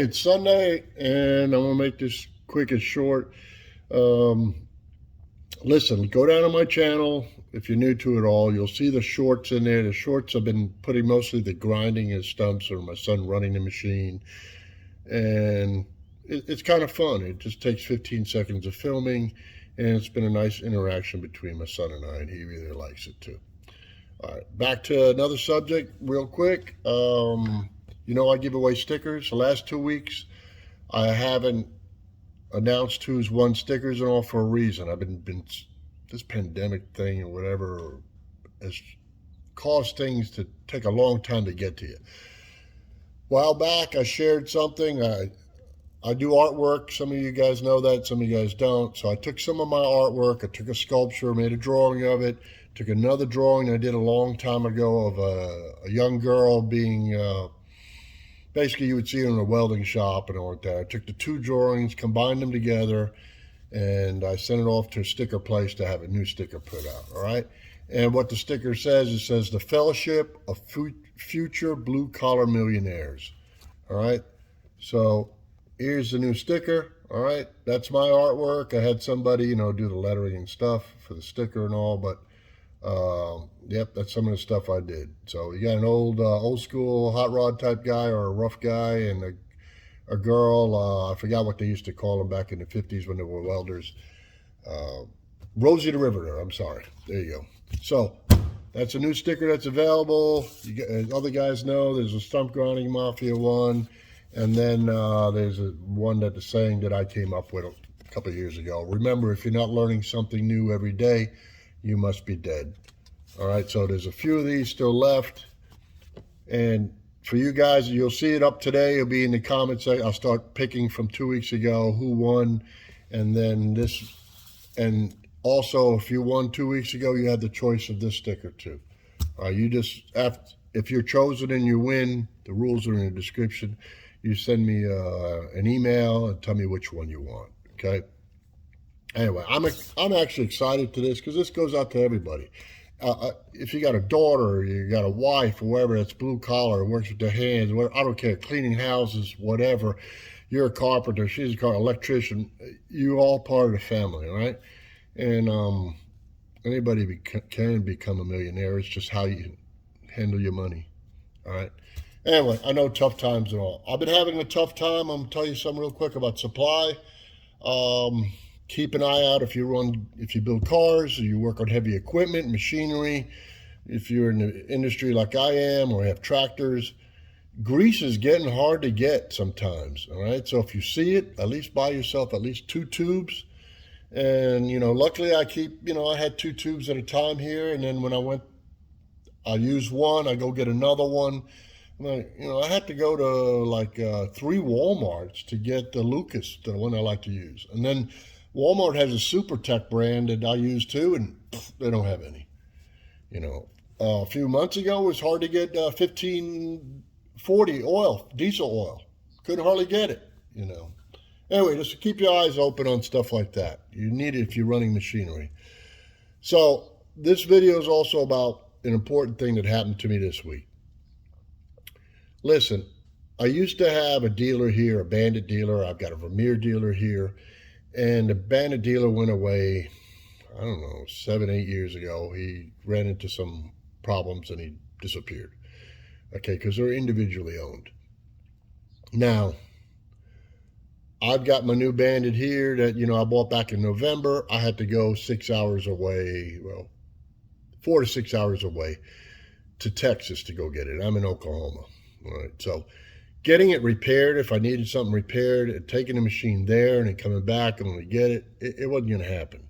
it's Sunday, and I'm gonna make this quick and short. Um, Listen, go down to my channel. If you're new to it all, you'll see the shorts in there. The shorts I've been putting mostly the grinding and stumps, or my son running the machine, and it's kind of fun. It just takes 15 seconds of filming, and it's been a nice interaction between my son and I, and he really likes it too. All right, back to another subject real quick. I give away stickers. The last 2 weeks, I haven't announced who's won stickers and all for a reason. I've been this pandemic thing or whatever has caused things to take a long time to get to you. A while back, I shared something. I do artwork. Some of you guys know that, some of you guys don't. So I took some of my artwork, I took a sculpture, made a drawing of it, took another drawing I did a long time ago of a young girl being, basically you would see her in a welding shop and all like that. I took the two drawings, combined them together, and I sent it off to a sticker place to have a new sticker put out, all right? And what the sticker says, it says the Fellowship of Future Blue Collar Millionaires, all right? So here's the new sticker, all right? That's my artwork. I had somebody, do the lettering and stuff for the sticker and all, but yep, that's some of the stuff I did. So you got an old school hot rod type guy or a rough guy, and a girl, I forgot what they used to call them back in the 50s when they were welders. Rosie the Riveter, I'm sorry. There you go. So that's a new sticker that's available. As other guys know, there's a Stump Grinding Mafia one, and then there's one that the saying that I came up with a couple of years ago. Remember, if you're not learning something new every day, you must be dead. All right, so there's a few of these still left. And for you guys, you'll see it up today. It'll be in the comments. I'll start picking from 2 weeks ago who won. And then this, and also if you won 2 weeks ago, you had the choice of this sticker too. You just, if you're chosen and you win, the rules are in the description. You send me an email and tell me which one you want, okay? Anyway, I'm actually excited to this because this goes out to everybody. If you got a daughter, you got a wife, or whoever that's blue collar, works with their hands, I don't care, cleaning houses, whatever. You're a carpenter, she's a electrician. You're all part of the family, all right? And anybody can become a millionaire. It's just how you handle your money, all right? Anyway, I know tough times and all. I've been having a tough time. I'm gonna tell you something real quick about supply. Keep an eye out if you build cars, or you work on heavy equipment, machinery. If you're in the industry like I am, or have tractors, grease is getting hard to get sometimes, all right? So if you see it, at least buy yourself at least 2 tubes. And, luckily I had 2 tubes at a time here, and then when I use one, I go get another one. I had to go to like 3 Walmarts to get the Lucas, the one I like to use. And then Walmart has a Super Tech brand that I use too, and they don't have any. A few months ago, it was hard to get 1540 oil, diesel oil. Couldn't hardly get it, Anyway, just keep your eyes open on stuff like that. You need it if you're running machinery. So this video is also about an important thing that happened to me this week. Listen, I used to have a dealer here, a Bandit dealer. I've got a Vermeer dealer here. And the Bandit dealer went away, I don't know, 7, 8 years ago. He ran into some problems and he disappeared. Okay, because they're individually owned. Now, I've got my new Bandit here that, I bought back in November. I had to go 6 hours away, 4 to 6 hours away to Texas to go get it. I'm in Oklahoma. All right, so getting it repaired, if I needed something repaired, and taking the machine there and then coming back and when we get it, it wasn't going to happen.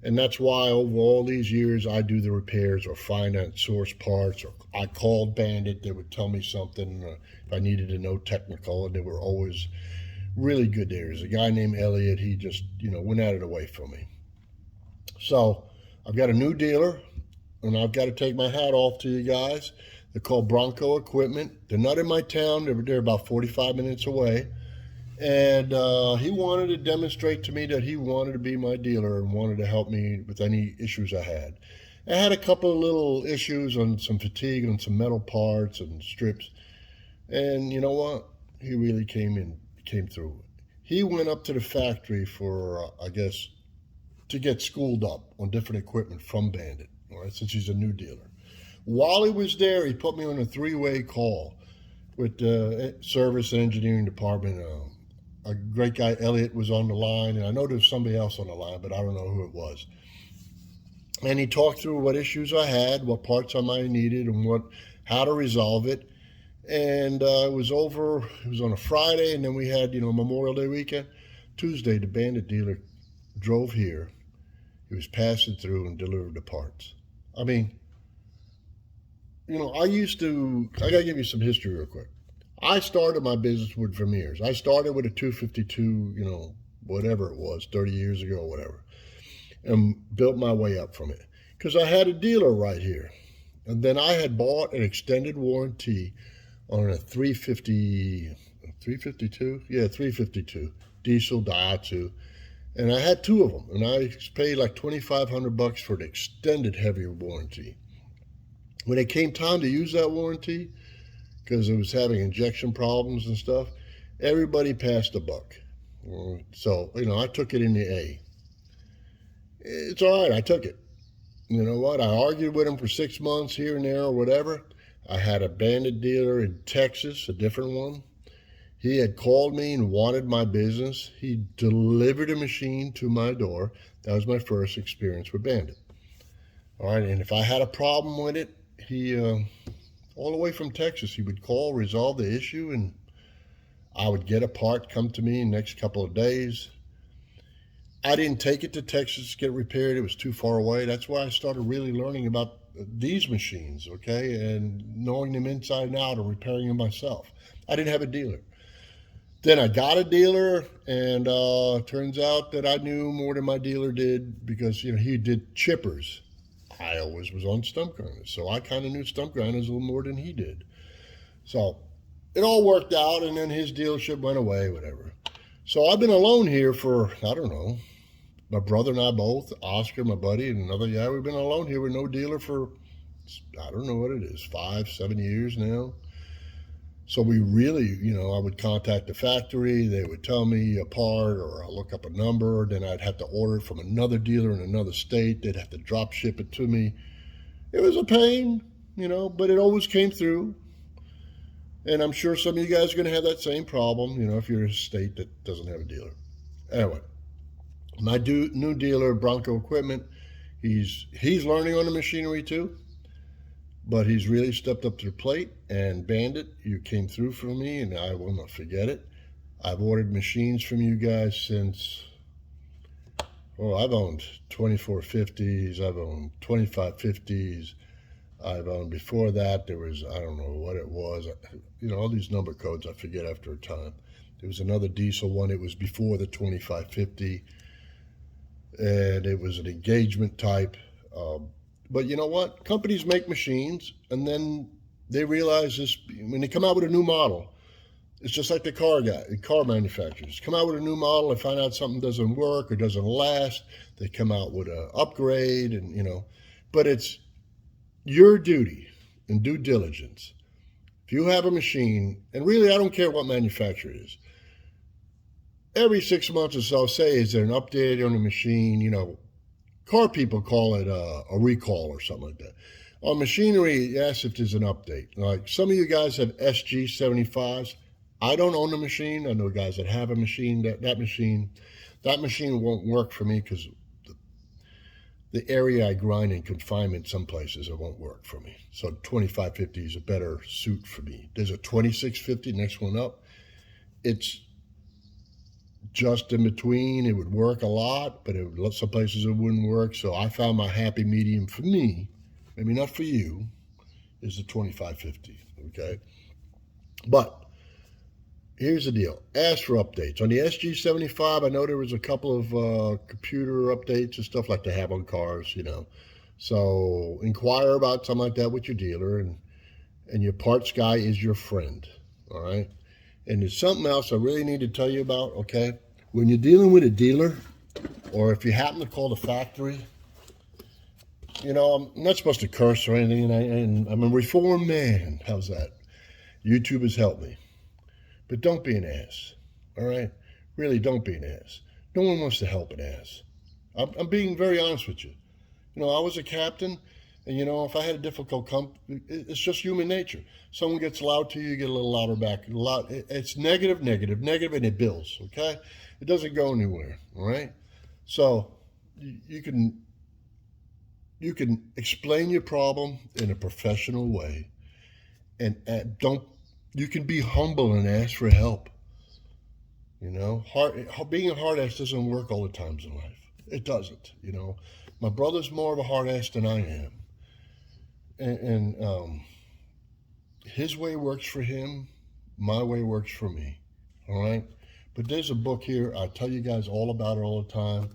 And that's why over all these years, I do the repairs or find out source parts, or I called Bandit. They would tell me something if I needed to know technical, and they were always really good. There's a guy named Elliot. He just, went out of the way from me. So I've got a new dealer, and I've got to take my hat off to you guys. They're called Bronco Equipment. They're not in my town. They're about 45 minutes away. And he wanted to demonstrate to me that he wanted to be my dealer and wanted to help me with any issues I had. I had a couple of little issues on some fatigue on some metal parts and strips. And you know what? he really came through. He went up to the factory for, I guess, to get schooled up on different equipment from Bandit, all right, since he's a new dealer. While he was there, he put me on a three-way call with the service and engineering department. A great guy, Elliot, was on the line, and I know there was somebody else on the line, but I don't know who it was. And he talked through what issues I had, what parts I might have needed, and how to resolve it. And it was on a Friday, and then we had, Memorial Day weekend. Tuesday, the Bandit dealer drove here. He was passing through and delivered the parts. I mean, I got to give you some history real quick. I started my business with Vermeers. I started with a 252, whatever it was, 30 years ago or whatever, and built my way up from it. Because I had a dealer right here. And then I had bought an extended warranty on a 352 diesel Daihatsu. And I had two of them, and I paid like $2,500 for an extended heavier warranty. When it came time to use that warranty, because it was having injection problems and stuff, everybody passed the buck. So, I took it in the A. It's all right, I took it. You know what? I argued with him for 6 months here and there or whatever. I had a Bandit dealer in Texas, a different one. He had called me and wanted my business. He delivered a machine to my door. That was my first experience with Bandit. All right, and if I had a problem with it, he, all the way from Texas, he would call, resolve the issue, and I would get a part come to me in the next couple of days. I didn't take it to Texas to get repaired. It was too far away. That's why I started really learning about these machines, okay, and knowing them inside and out and repairing them myself. I didn't have a dealer. Then I got a dealer, and turns out that I knew more than my dealer did because, he did chippers. I always was on stump grinders, so I kind of knew stump grinders a little more than he did. So it all worked out, and then his dealership went away, whatever. So I've been alone here for, I don't know, my brother and I both, Oscar, my buddy, and another guy, we've been alone here with no dealer for, I don't know what it is, 5-7 years now. So we really, I would contact the factory, they would tell me a part, or I'll look up a number, then I'd have to order it from another dealer in another state, they'd have to drop ship it to me. It was a pain, but it always came through. And I'm sure some of you guys are going to have that same problem, if you're in a state that doesn't have a dealer. Anyway, my new dealer, Bronco Equipment, he's learning on the machinery too. But he's really stepped up to the plate, and Bandit, you came through for me, and I will not forget it. I've ordered machines from you guys since, I've owned 2450s, I've owned 2550s, I've owned before that, there was, I don't know what it was, all these number codes I forget after a time. There was another diesel one, it was before the 2550, and it was an engagement type. But you know what? Companies make machines, and then they realize this, when they come out with a new model, it's just like the car manufacturers. Come out with a new model and find out something doesn't work or doesn't last. They come out with an upgrade, and but it's your duty and due diligence. If you have a machine, and really I don't care what manufacturer it is, every 6 months or so, say, is there an update on the machine, car people call it a recall or something like that. On machinery, yes, if there's an update. Like some of you guys have SG75s. I don't own a machine. I know guys that have a machine. That machine won't work for me because the area I grind in confinement, some places, it won't work for me. So 2550 is a better suit for me. There's a 2650, next one up. It's just in between. It would work a lot, but some places it wouldn't work. So I found my happy medium for me, maybe not for you, is the 2550, okay? But here's the deal. Ask for updates. On the SG75, I know there was a couple of computer updates and stuff like they have on cars, So inquire about something like that with your dealer, and your parts guy is your friend, all right? And there's something else I really need to tell you about, okay? When you're dealing with a dealer, or if you happen to call the factory, I'm not supposed to curse or anything, and I'm a reformed man. How's that? YouTube has helped me. But don't be an ass, all right? Really, don't be an ass. No one wants to help an ass. I'm being very honest with you. You know, I was a captain, and you know, if I had a difficult it's just human nature. Someone gets loud to you, you get a little louder back. It's negative, negative, negative, and it builds. Okay, it doesn't go anywhere. All right. So you can explain your problem in a professional way, and don't. You can be humble and ask for help. You know, being a hard ass doesn't work all the times in life. It doesn't. You know, my brother's more of a hard ass than I am, and his way works for him. My way works for me. All right. But there's a book here. I tell you guys all about it all the time,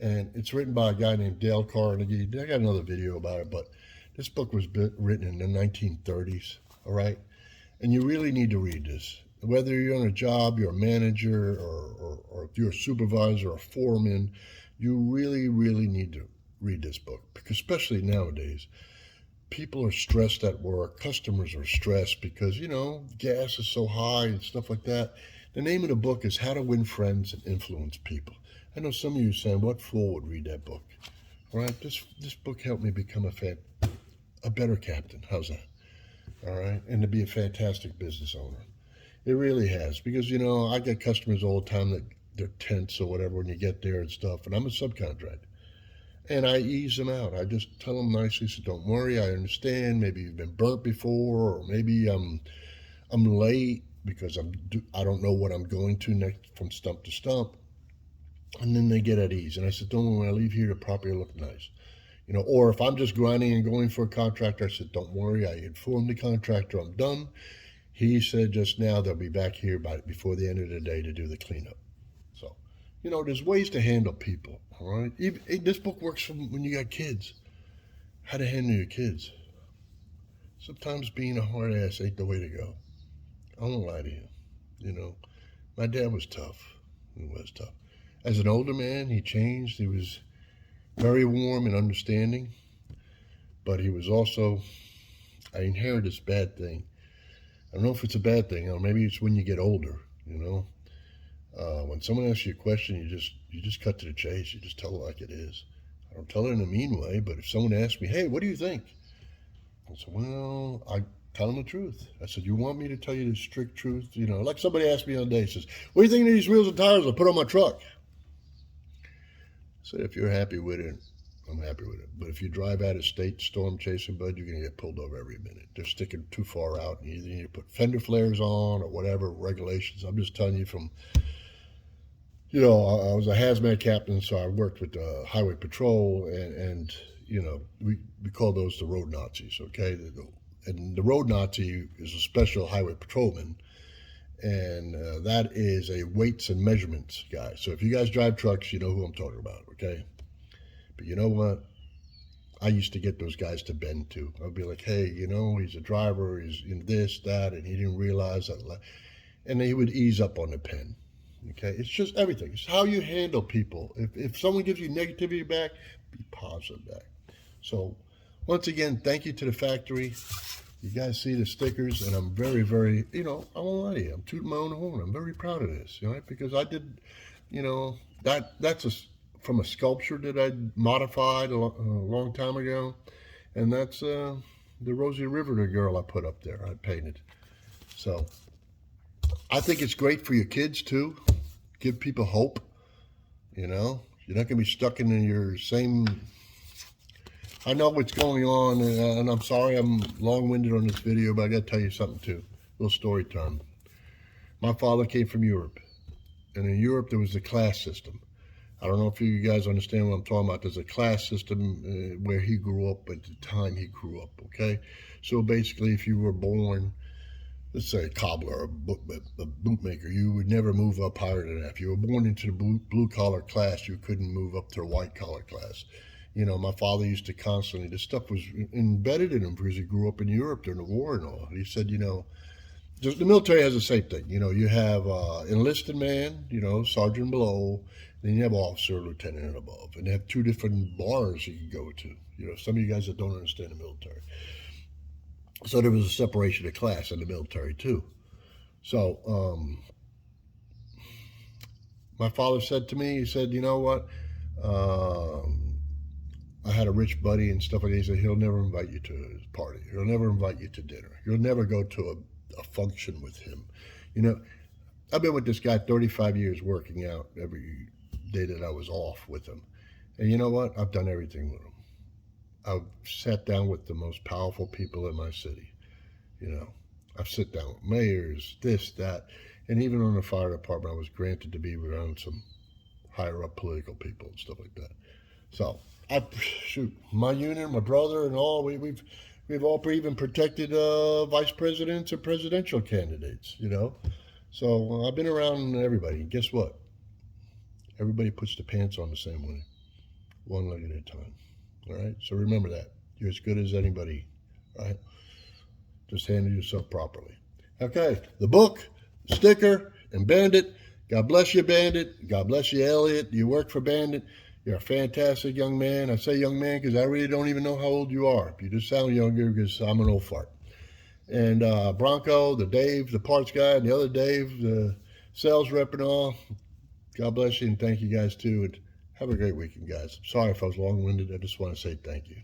and it's written by a guy named Dale Carnegie. I got another video about it, but this book was written in the 1930s. All right, and you really need to read this. Whether you're on a job, you're a manager, or if you're a supervisor or a foreman, you really, really need to read this book, because especially nowadays, people are stressed at work. Customers are stressed because, you know, gas is so high and stuff like that. The name of the book is How to Win Friends and Influence People. I know some of you are saying, what fool would read that book? All right, this book helped me become a better captain. How's that? All right, and to be a fantastic business owner. It really has, because, you know, I get customers all the time that they're tense or whatever when you get there and stuff, and I'm a subcontractor. And I ease them out. I just tell them nicely, so don't worry, I understand. Maybe you've been burnt before, or maybe I'm late because I don't know what I'm going to next from stump to stump. And then they get at ease. And I said, don't worry, when I leave here, the property will look nice. You know, or if I'm just grinding and going for a contractor, I said, don't worry, I informed the contractor I'm done. He said just now they'll be back here before the end of the day to do the cleanup. So, you know, there's ways to handle people, all right? This book works for when you got kids. How to handle your kids. Sometimes being a hard ass ain't the way to go. I won't lie to you. You know, my dad was tough. He was tough. As an older man, he changed. He was very warm and understanding, but he was also, I inherited this bad thing. I don't know if it's a bad thing, or maybe it's when you get older, you know. When someone asks you a question, you just cut to the chase. You just tell it like it is. I don't tell it in a mean way, but if someone asks me, hey, what do you think? I said, well, I tell them the truth. I said, you want me to tell you the strict truth? You know, like somebody asked me the other day, says, what do you think of these wheels and tires I put on my truck? I said, if you're happy with it, I'm happy with it. But if you drive out of state storm chasing, bud, you're going to get pulled over every minute. They're sticking too far out, and you either need to put fender flares on or whatever regulations. I'm just telling you from, you know, I was a hazmat captain, so I worked with the highway patrol, and you know, we call those the road Nazis, okay? And the road Nazi is a special highway patrolman, and that is a weights and measurements guy. So if you guys drive trucks, you know who I'm talking about, okay? But you know what? I used to get those guys to bend too. I'd be like, hey, you know, he's a driver, he's in this, that, and he didn't realize that. And he would ease up on the pen. Okay, it's just everything. It's how you handle people. If someone gives you negativity back, be positive back. So, once again, thank you to the factory. You guys see the stickers, and I'm very, very, you know, I won't lie to you. I'm tooting my own horn. I'm very proud of this, you know, because I did, you know, that's from a sculpture that I modified a long time ago, and that's the Rosie Riveter girl I put up there. I painted. So, I think it's great for your kids too. Give people hope. You know, you're not going to be stuck in your same. I know what's going on, and I'm sorry I'm long-winded on this video, but I got to tell you something too. A little story time. My father came from Europe, and in Europe there was a class system. I don't know if you guys understand what I'm talking about. There's a class system where he grew up at the time he grew up. Okay, so basically, if you were born, let's say a cobbler or a bootmaker, you would never move up higher than that. If you were born into the blue-collar class, you couldn't move up to the white-collar class. You know, my father used to constantly, this stuff was embedded in him because he grew up in Europe during the war and all. He said, you know, the military has the same thing. You know, you have enlisted man, you know, sergeant below, then you have officer, lieutenant, and above. And they have two different bars you can go to. You know, some of you guys that don't understand the military. So there was a separation of class in the military too. So my father said to me, he said, you know what? I had a rich buddy and stuff like that. He said, he'll never invite you to his party. He'll never invite you to dinner. You'll never go to a function with him. You know, I've been with this guy 35 years working out every day that I was off with him. And you know what? I've done everything with him. I've sat down with the most powerful people in my city. You know, I've sat down with mayors, this, that. And even on the fire department, I was granted to be around some higher up political people and stuff like that. So, shoot, my union, my brother, and all, we've all even protected vice presidents and presidential candidates, you know. So I've been around everybody. And guess what? Everybody puts the pants on the same way, one leg at a time. All right. So remember that you're as good as anybody. Right. Just handle yourself properly. Okay. The book, sticker, and Bandit. God bless you, Bandit. God bless you, Elliot. You work for Bandit. You're a fantastic young man. I say young man because I really don't even know how old you are. You just sound younger because I'm an old fart. And Bronco, the Dave, the parts guy, and the other Dave, the sales rep and all. God bless you and thank you guys too. And have a great weekend, guys. Sorry if I was long-winded. I just want to say thank you.